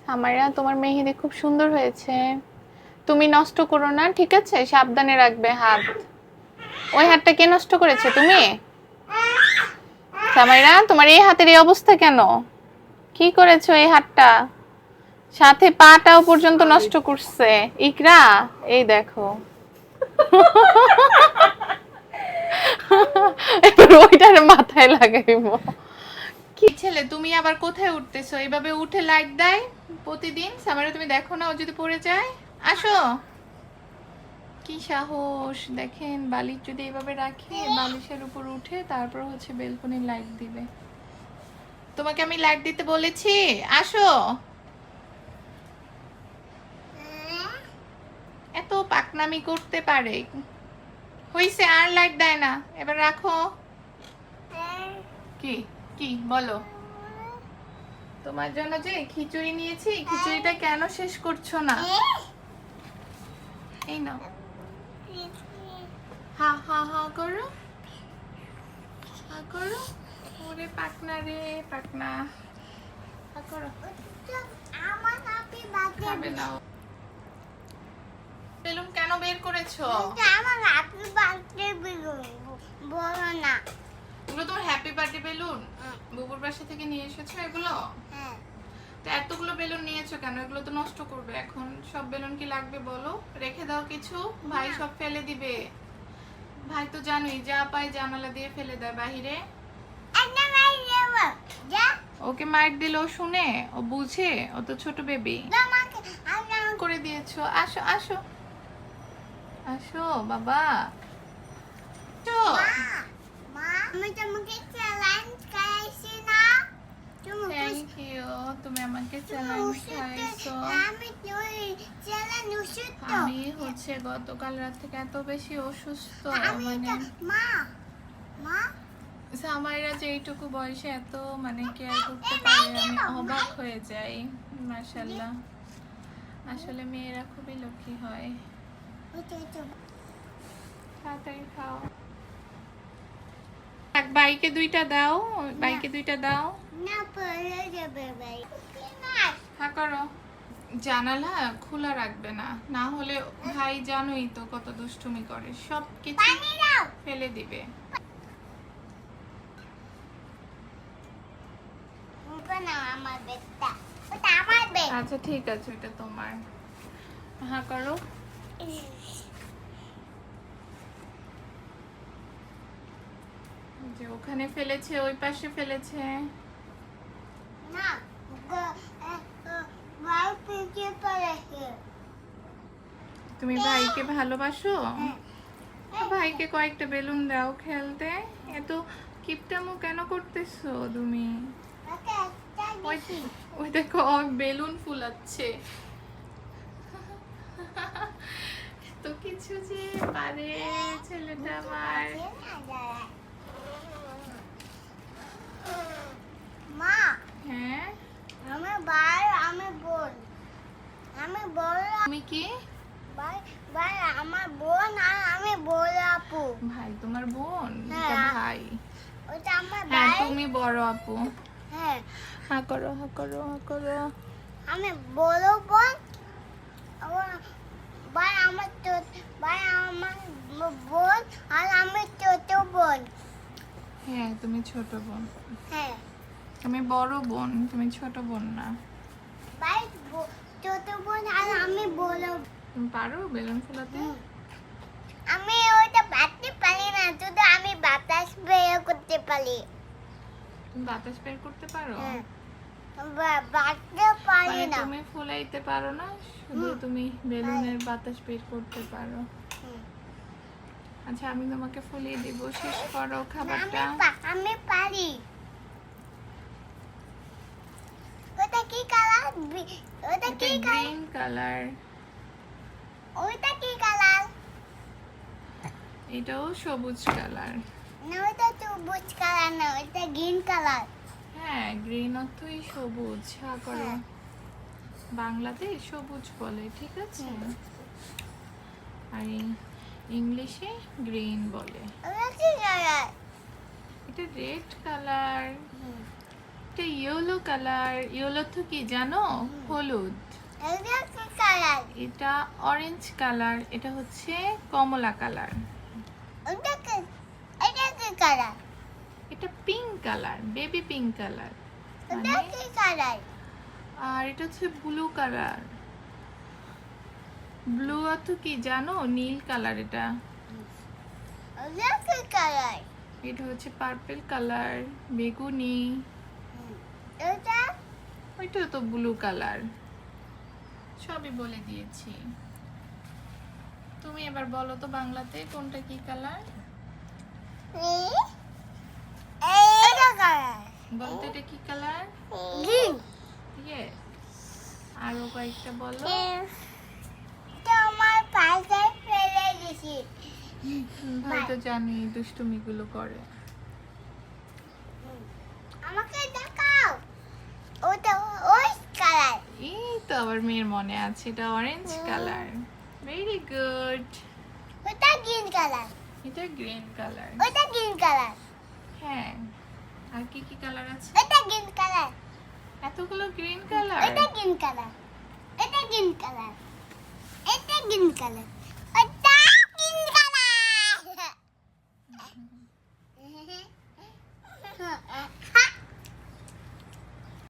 সামাইরা, তোমার মেহেদি খুব সুন্দর হয়েছে। তুমি নষ্ট করো না, ঠিক আছে? সাবধানে রাখবে হাত। ওই হাতটা কে নষ্ট করেছে? তুমি? সামাইরা, তোমার এই হাতের এই অবস্থা কেন? কি করেছো এই হাতটা? সাথে পাটাও পর্যন্ত নষ্ট করছে। ইকরা, এই দেখো। এবার ওইটার মাথায় লাগাইবো। কি ছেলে, তুমি আবার কোথায় উঠতেছো? এইভাবে উঠে লাইট দেয় প্রতিদিন। সামারে তুমি দেখো না ও যদি পড়ে যায়? আসো। কি সাহস দেখেন, বালিশ যদি এইভাবে রাখি, বালিশের উপর উঠে তারপর হচ্ছে বেলকনির লাইট দিবে। তোমাকে আমি লাইট দিতে বলেছি? আসো। এত পাকনামি করতে পারে। হইছে, আর লাইট দেয় না, এবার রাখো। কি কি বলো? তোমার জন্য যে খিচুড়ি নিয়েছি, খিচুড়িটা কেন শেষ করছো না? এই নাও। হা হা হা করো, হা করো। ওরে পাকনা রে পাকনা, হা করো। খাবে না। বেলুন কেন বের করেছো? আমার হ্যাপি বার্থডে বেলুন, বলো না। এগুলো তোমার হ্যাপি বার্থডে বেলুন? বুবুর বাসা থেকে নিয়ে এসেছো এগুলো? হ্যাঁ। তো এতগুলো বেলুন নিয়েছো কেন? এগুলো তো নষ্ট করবে এখন। সব বেলুন কি লাগবে বলো? রেখে দাও কিছু, ভাই সব ফেলে দিবে। ভাই তো জানোই, যা পায় জানালা দিয়ে ফেলে দেয় বাহিরে। একটা মাই দেব যা। ওকে মাইর দিল শুনে, ও বুঝে, ও তো ছোট বেবি। আমাকে আমরা করে দিয়েছো। আসো আসো আসো বাবা। তো মা আমি তোমাকে চ্যালেঞ্জ করাইছি না? তুমি থ্যাংক ইউ, তুমি আমাকে চ্যালেঞ্জ খাইছো। আমি তুই চ্যালেঞ্জ উচিত। আমি হচ্ছে গতকাল রাত থেকে এত বেশি অসুস্থ, মানে মা মা সামাইরা যে এইটুকু বয়সে এত মানে কেয়ার করতে পারে, আমি অবাক হয়ে যাই। মাশাআল্লাহ, আসলে মেয়েরা খুবই লক্ষ্মী হয়। তাড়াতাড়ি খাও। এক বাইকে দুইটা দাও, বাইকে দুইটা দাও। না পড়ে যাবে ভাই। হ্যাঁ করো। জানালা খোলা রাখবে না, না হলে ভাই জানোই তো কত দুষ্টুমি করে, সব কিছু ফেলে দিবে। আমার বেডটা, ওটা আমার বেড। আচ্ছা ঠিক আছে, এটা তোমার। হ্যাঁ করো। যে ওখানে ফেলেছে, ওই পাশে ফেলেছে। না ভাই পিছিয়ে পড়েছে। তুমি ভাইকে ভালোবাসো? ভাইকে কয়েকটা বেলুন দাও খেলতে। এত কিপটামো কেন করতেছো তুমি? ওই ওই দেখো বেলুন ফুলাচ্ছে। তো কিছু যে পারে ছেলেটা আমার। মা হ্যাঁ, আমি ভাই, আমি বোন, আমি বড়। তুমি কি? ভাই ভাই আমার বোন আর আমি বড় আপু। ভাই তোমার বোন? হ্যাঁ। এটা ভাই। ওটা আমার হ্যাঁ, ভাই। তুমি বড় আপু। হ্যাঁ হ্যাঁ করো, হ্যাঁ করো, হ্যাঁ করো। আমি বড় বোন। ভাই আমার ভাই আমার বোন আর আমি ছোট বোন। হ্যাঁ, তুমি ছোট বোন। হ্যাঁ তুমি বড় বোন, তুমি ছোট বোন না। ভাই ছোট বোন আর আমি বড়। তুমি পারো বেলুন ফোলাতে? আমি ওইটা বাড়তে পারি না, শুধু আমি বাতাস বের করতে পারি। তুমি বাতাস বের করতে পারো? হ্যাঁ বাড়তে পারি মানে না। তুমি ফুলাইতে পারো না, শুধু তুমি বেলুনের বাতাস বের করতে পারো। আচ্ছা, আমি তোমাকে ফুলিয়ে দিব, শেষ করো খাবারটা। আমি পারি। ওটা কি কালার? ওটা কি কালার? Green colour. ওইটা কি কালার? এটাও সবুজ কালার। না ওইটা সবুজ কালার না, ওইটা গ্রিন কালার। হ্যাঁ, গ্রিন অর্থই সবুজ। হ্যাঁ করো। হ্যাঁ। বাংলাতে সবুজ বলে, ঠিক আছে? আর ইংলিশে গ্রিন বলে। ওটা কি কালার? এটা রেড কালার। একটা ইয়েলো কালার। ইয়েলো তো কি জানো? হলুদ। এটা কি কালার? এটা অরেঞ্জ কালার। এটা হচ্ছে কমলা কালার। এটা কি কালার? এটা pink colour, baby pink colour. এটা কি কালার? আর এটা হচ্ছে ব্লু কালার। ব্লু অর্থ কি জানো? নীল কালার এটা। এটা কি কালার? এটা হচ্ছে পার্পল কালার, বেগুনি। এটা ওইটা তো ব্লু কালার। সবই বলে দিয়েছি। তুমি এবার বলো তো বাংলাতে কোনটা কি কালার? এটা কালার। বলো তো এটা কি কালার? গ্রিন। ইয়েস। আরো কয়েকটা বলো। তোমার পাশে ফেলে দিছি। ভাই তো জানি দুষ্টুমিগুলো করে। আমাকে দেখাও। ওটা ওই কালার। এই তো আবার মেয়ের মনে আছে, এটা অরেঞ্জ কালার। Very good. ওটা গ্রিন কালার। এটা গ্রিন কালার। ওটা গ্রিন কালার। হ্যাঁ। আর কি কি কালার আছে? এটা গ্রিন কালার। এতগুলো গ্রিন কালার। এটা গ্রিন কালার। এটা গ্রিন কালার। এটা গ্রিন কালার।